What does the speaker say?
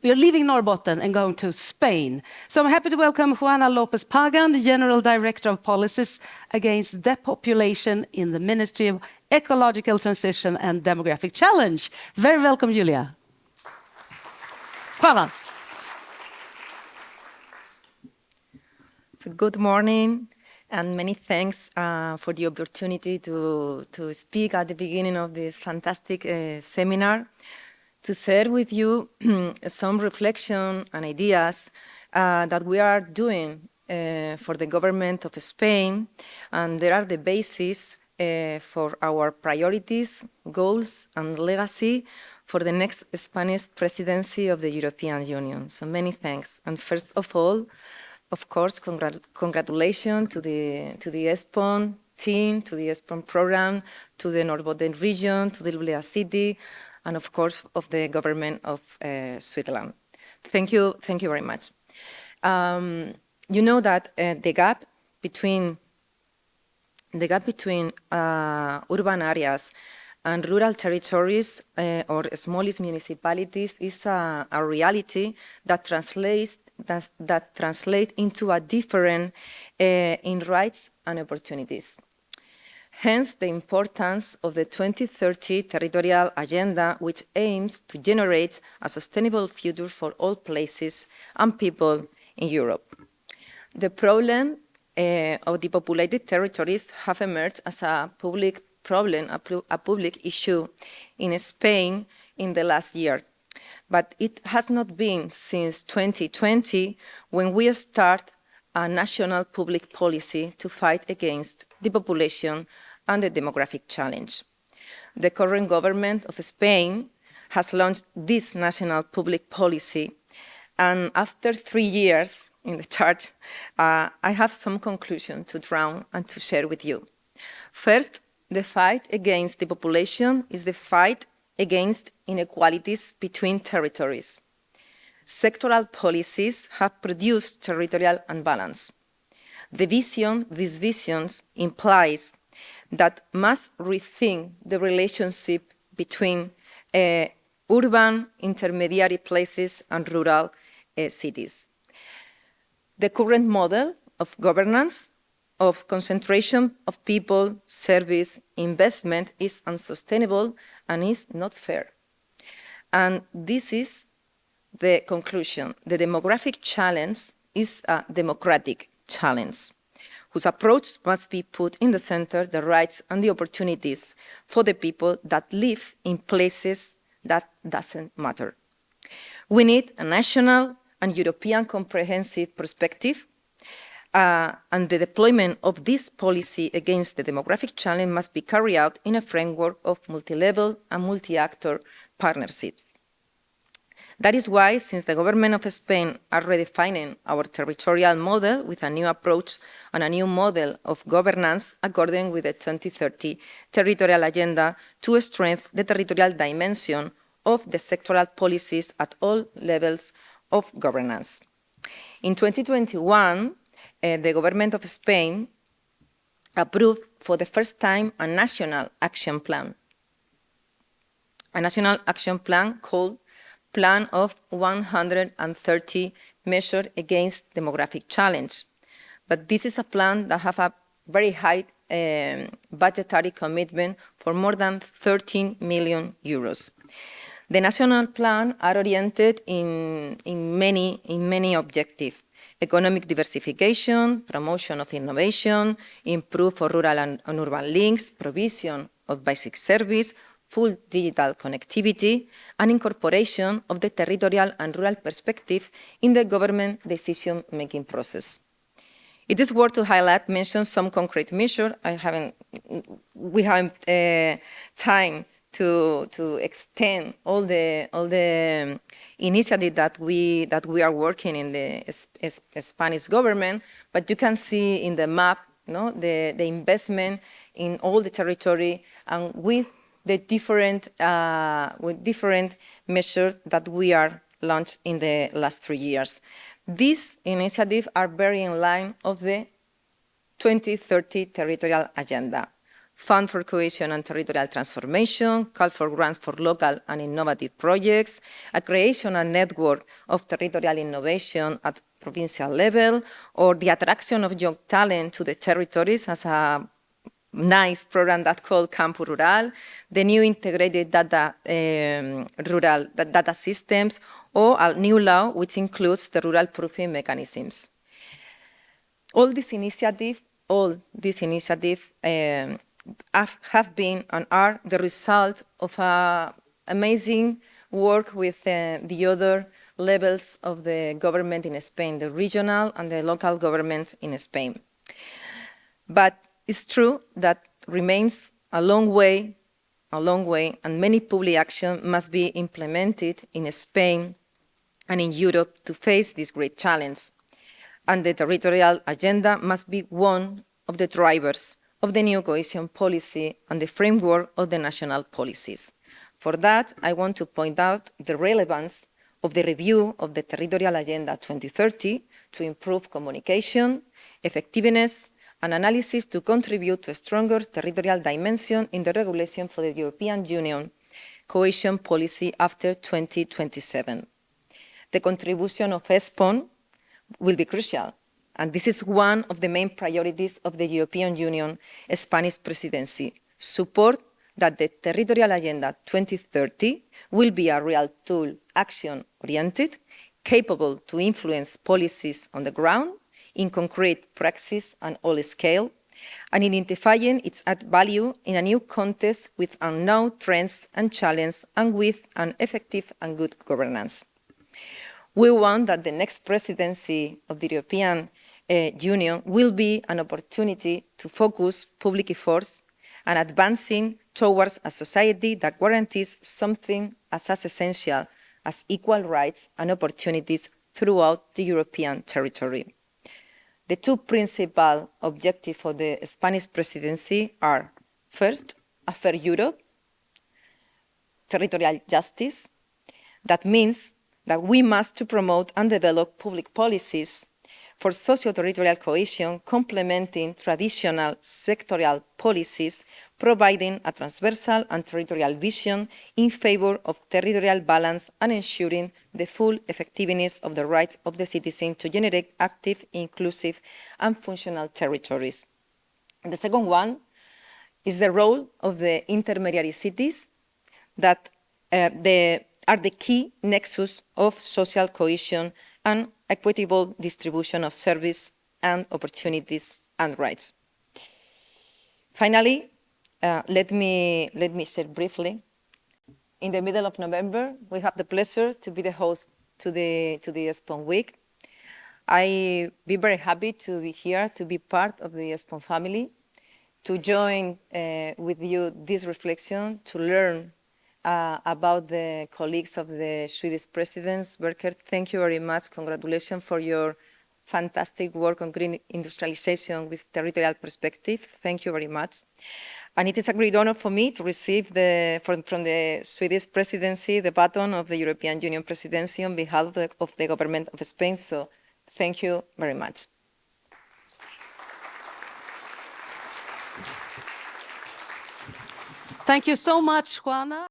We are leaving Norrbotten and going to Spain. So I'm happy to welcome Juana Lopez Pagan, the General Director of Policies Against Depopulation in the Ministry of Ecological Transition and Demographic Challenge. Very welcome, Julia. Juana. So good morning, and many thanks for the opportunity to speak at the beginning of this fantastic seminar, to share with you some reflection and ideas that we are doing for the government of Spain, and there are the basis for our priorities, goals, and legacy for the next Spanish presidency of the European Union. So many thanks. And first of all, of course, congratulations to the ESPON team, to the ESPON program, to the Norrbotten region, to the Lulea city, and of course, of the government of Switzerland. Thank you very much. You know that the gap between urban areas and rural territories or smallest municipalities is a reality that translates into a difference in rights and opportunities. Hence, the importance of the 2030 territorial agenda, which aims to generate a sustainable future for all places and people in Europe. The problem of depopulated territories have emerged as a public problem, a public issue in Spain in the last year. But it has not been since 2020 when we start a national public policy to fight against depopulation and the demographic challenge. The current government of Spain has launched this national public policy, and after 3 years in the charge, I have some conclusion to draw and to share with you. First, the fight against depopulation is the fight against inequalities between territories. Sectoral policies have produced territorial imbalance. These visions implies that must rethink the relationship between urban intermediary places and rural cities. The current model of governance, of concentration of people, service, investment is unsustainable and is not fair. And this is the conclusion. The demographic challenge is a democratic challenge, whose approach must be put in the center the rights and the opportunities for the people that live in places that doesn't matter. We need a national and European comprehensive perspective, and the deployment of this policy against the demographic challenge must be carried out in a framework of multi-level and multi-actor partnerships. That is why, since the government of Spain are redefining our territorial model with a new approach and a new model of governance according with the 2030 territorial agenda to strengthen the territorial dimension of the sectoral policies at all levels of governance. In 2021, the government of Spain approved for the first time a national action plan called Plan of 130 Measures Against Demographic Challenge. But this is a plan that has a very high budgetary commitment for more than 13 million euros. The national plan are oriented in many objectives: economic diversification, promotion of innovation, improve for rural and urban links, provision of basic service, full digital connectivity, and incorporation of the territorial and rural perspective in the government decision-making process. It is worth to mention some concrete measures. We haven't time to extend all the initiatives that we are working in the Spanish government, but you can see in the map, the investment in all the territory and with the different measures that we are launched in the last 3 years. These initiatives are very in line of the 2030 territorial agenda. Fund for Cohesion and Territorial Transformation, call for grants for local and innovative projects, a creation and network of territorial innovation at provincial level, or the attraction of young talent to the territories as a nice program that called Campo Rural, the new integrated data data systems, or a new law which includes the rural proofing mechanisms. All these initiatives have been and are the result of amazing work with the other levels of the government in Spain, the regional and the local government in Spain. But it's true that remains a long way, and many public action must be implemented in Spain and in Europe to face this great challenge. And the territorial agenda must be one of the drivers of the new cohesion policy and the framework of the national policies. For that, I want to point out the relevance of the review of the Territorial Agenda 2030 to improve communication, effectiveness, and analysis to contribute to a stronger territorial dimension in the regulation for the European Union cohesion policy after 2027. The contribution of ESPON will be crucial, and this is one of the main priorities of the European Union Spanish Presidency: support that the Territorial Agenda 2030 will be a real tool, action-oriented, capable to influence policies on the ground, in concrete praxis and all scale, and identifying its added value in a new context with unknown trends and challenges and with an effective and good governance. We want that the next presidency of the European Union will be an opportunity to focus public efforts and advancing towards a society that guarantees something as essential as equal rights and opportunities throughout the European territory. The two principal objectives for the Spanish presidency are, first, a fair Europe, territorial justice. That means that we must promote and develop public policies for socio-territorial cohesion, complementing traditional sectorial policies, providing a transversal and territorial vision in favor of territorial balance and ensuring the full effectiveness of the rights of the citizen to generate active, inclusive, and functional territories. And the second one is the role of the intermediary cities that are the key nexus of social cohesion and equitable distribution of service and opportunities and rights. Finally, let me share briefly. In the middle of November, we have the pleasure to be the host to the ESPON week. I be very happy to be here, to be part of the ESPON family, to join with you this reflection, to learn about the colleagues of the Swedish presidents. Berker, thank you very much. Congratulations for your fantastic work on green industrialization with territorial perspective. Thank you very much. And it is a great honor for me to receive from the Swedish presidency the baton of the European Union presidency on behalf of the government of Spain. So thank you very much. Thank you so much, Juana.